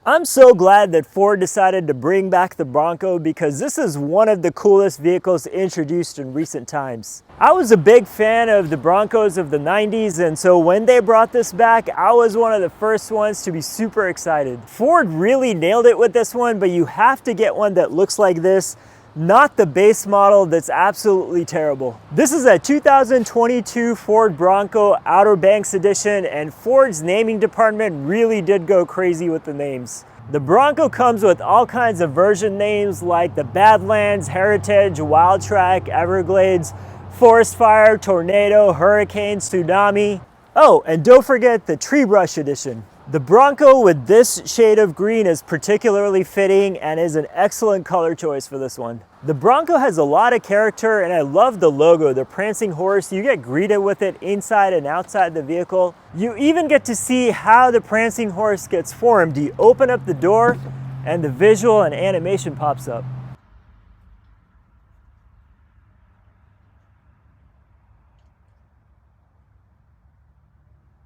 I'm so glad that Ford decided to bring back the Bronco because this is one of the coolest vehicles introduced in recent times. I was a big fan of the Broncos of the 90s, and so when they brought this back, I was one of the first ones to be super excited. Ford really nailed it with this one, but you have to get one that looks like this, not the base model that's absolutely terrible. This is a 2022 Ford Bronco Outer Banks edition, and Ford's naming department really did go crazy with the names. The Bronco comes with all kinds of version names like the Badlands, Heritage, Wild Track, Everglades, Forest Fire, Tornado, Hurricane, Tsunami. Oh, and don't forget the Tree Brush edition. The Bronco with this shade of green is particularly fitting and is an excellent color choice for this one. The Bronco has a lot of character, and I love the logo, the prancing horse. You get greeted with it inside and outside the vehicle. You even get to see how the prancing horse gets formed. You open up the door and the visual and animation pops up.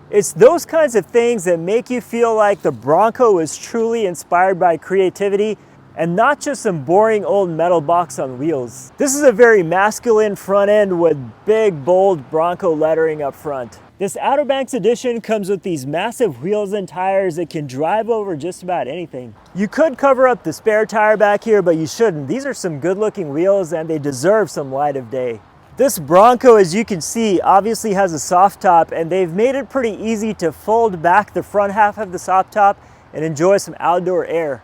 It's those kinds of things that make you feel like the Bronco is truly inspired by creativity and not just some boring old metal box on wheels. This is a very masculine front end with big, bold Bronco lettering up front. This Outer Banks edition comes with these massive wheels and tires that can drive over just about anything. You could cover up the spare tire back here, but you shouldn't. These are some good looking wheels and they deserve some light of day. This Bronco, as you can see, obviously has a soft top, and they've made it pretty easy to fold back the front half of the soft top and enjoy some outdoor air.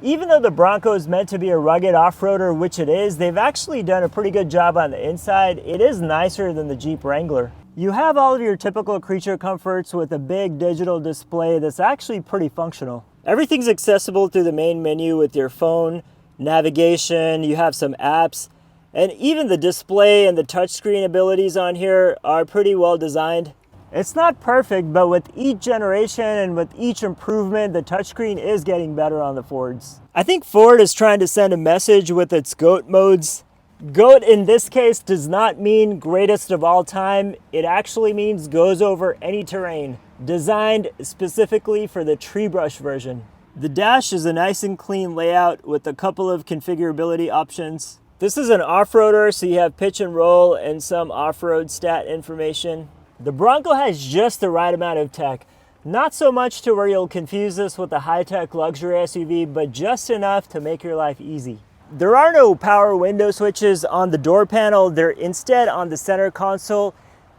Even though the Bronco is meant to be a rugged off-roader, which it is, they've actually done a pretty good job on the inside. It is nicer than the Jeep Wrangler. You have all of your typical creature comforts with a big digital display that's actually pretty functional. Everything's accessible through the main menu with your phone, navigation, you have some apps, and even the display and the touchscreen abilities on here are pretty well designed. It's not perfect, but with each generation and with each improvement, the touchscreen is getting better on the Fords. I think Ford is trying to send a message with its GOAT modes. GOAT in this case does not mean greatest of all time. It actually means goes over any terrain. Designed specifically for the Tree Brush version. The dash is a nice and clean layout with a couple of configurability options. This is an off-roader, so you have pitch and roll and some off-road stat information. The Bronco has just the right amount of tech. Not so much to where you'll confuse this with a high-tech luxury SUV, but just enough to make your life easy. There are no power window switches on the door panel. They're instead on the center console,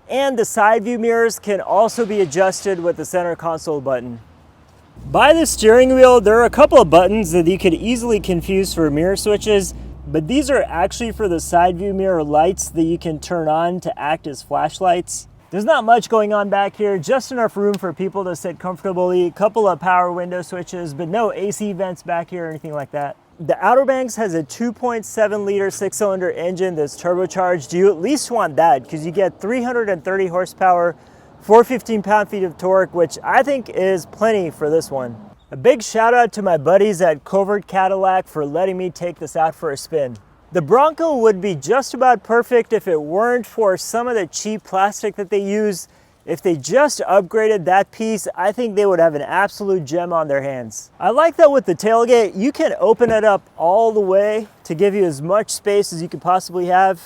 and the side view mirrors can also be adjusted with the center console button. By the steering wheel, there are a couple of buttons that you could easily confuse for mirror switches, but these are actually for the side view mirror lights that you can turn on to act as flashlights. There's not much going on back here, just enough room for people to sit comfortably, a couple of power window switches, but no AC vents back here or anything like that. The Outer Banks has a 2.7 liter 6-cylinder engine that's turbocharged. You at least want that because you get 330 horsepower, 415 pound-feet of torque, which I think is plenty for this one. A big shout out to my buddies at Covert Cadillac for letting me take this out for a spin. The Bronco would be just about perfect if it weren't for some of the cheap plastic that they use. If they just upgraded that piece, I think they would have an absolute gem on their hands. I like that with the tailgate, you can open it up all the way to give you as much space as you could possibly have.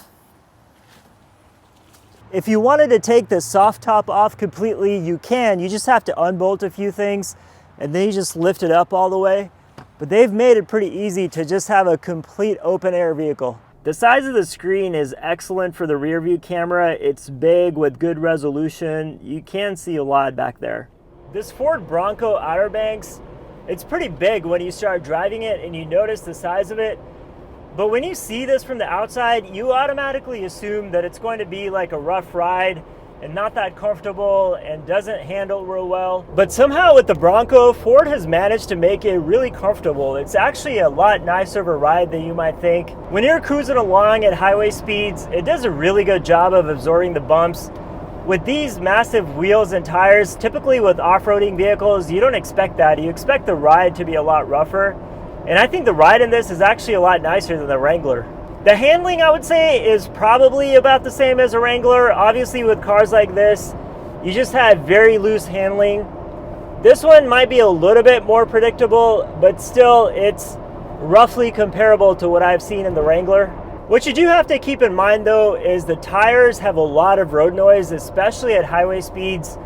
If you wanted to take the soft top off completely, you can. You just have to unbolt a few things and then you just lift it up all the way. But they've made it pretty easy to just have a complete open air vehicle. The size of the screen is excellent for the rear view camera. It's big with good resolution. You can see a lot back there. This Ford Bronco Outer Banks, it's pretty big when you start driving it and you notice the size of it. But when you see this from the outside, you automatically assume that it's going to be like a rough ride and not that comfortable and doesn't handle real well. But somehow with the Bronco, Ford has managed to make it really comfortable. It's actually a lot nicer of a ride than you might think. When you're cruising along at highway speeds, it does a really good job of absorbing the bumps. With these massive wheels and tires, typically with off-roading vehicles, you don't expect that. You expect the ride to be a lot rougher. And I think the ride in this is actually a lot nicer than the Wrangler. The handling, I would say, is probably about the same as a Wrangler. Obviously, with cars like this, you just have very loose handling. This one might be a little bit more predictable, but still, it's roughly comparable to what I've seen in the Wrangler. What you do have to keep in mind, though, is the tires have a lot of road noise, especially at highway speeds.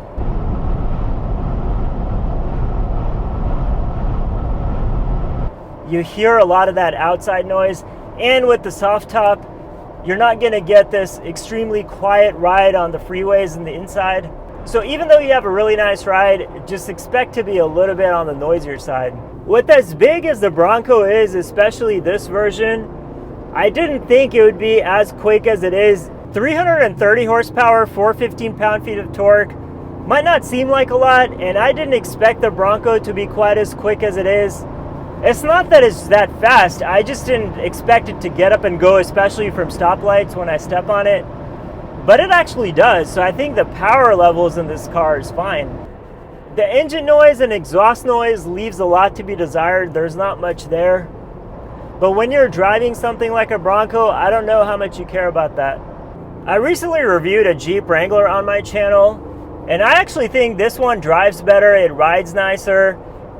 You hear a lot of that outside noise, and with the soft top, you're not going to get this extremely quiet ride on the freeways and the inside. So even though you have a really nice ride, just expect to be a little bit on the noisier side. With as big as the Bronco is, especially this version, I didn't think it would be as quick as it is. 330 horsepower, 415 pound-feet of torque might not seem like a lot, and I didn't expect the Bronco to be quite as quick as it is. It's not that it's that fast, I just didn't expect it to get up and go, especially from stoplights when I step on it. But it actually does, so I think the power levels in this car is fine. The engine noise and exhaust noise leaves a lot to be desired. There's not much there. But when you're driving something like a Bronco, I don't know how much you care about that. I recently reviewed a Jeep Wrangler on my channel, and I actually think this one drives better, it rides nicer.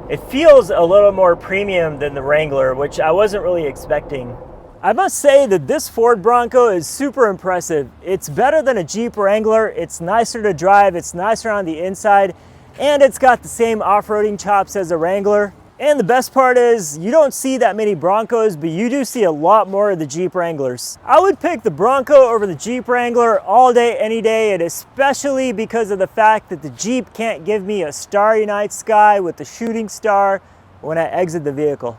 It feels a little more premium than the Wrangler, which I wasn't really expecting. I must say that this Ford Bronco is super impressive. It's better than a Jeep Wrangler, it's nicer to drive, it's nicer on the inside, and it's got the same off-roading chops as a Wrangler. And the best part is, you don't see that many Broncos, but you do see a lot more of the Jeep Wranglers. I would pick the Bronco over the Jeep Wrangler all day, any day, and especially because of the fact that the Jeep can't give me a starry night sky with the shooting star when I exit the vehicle.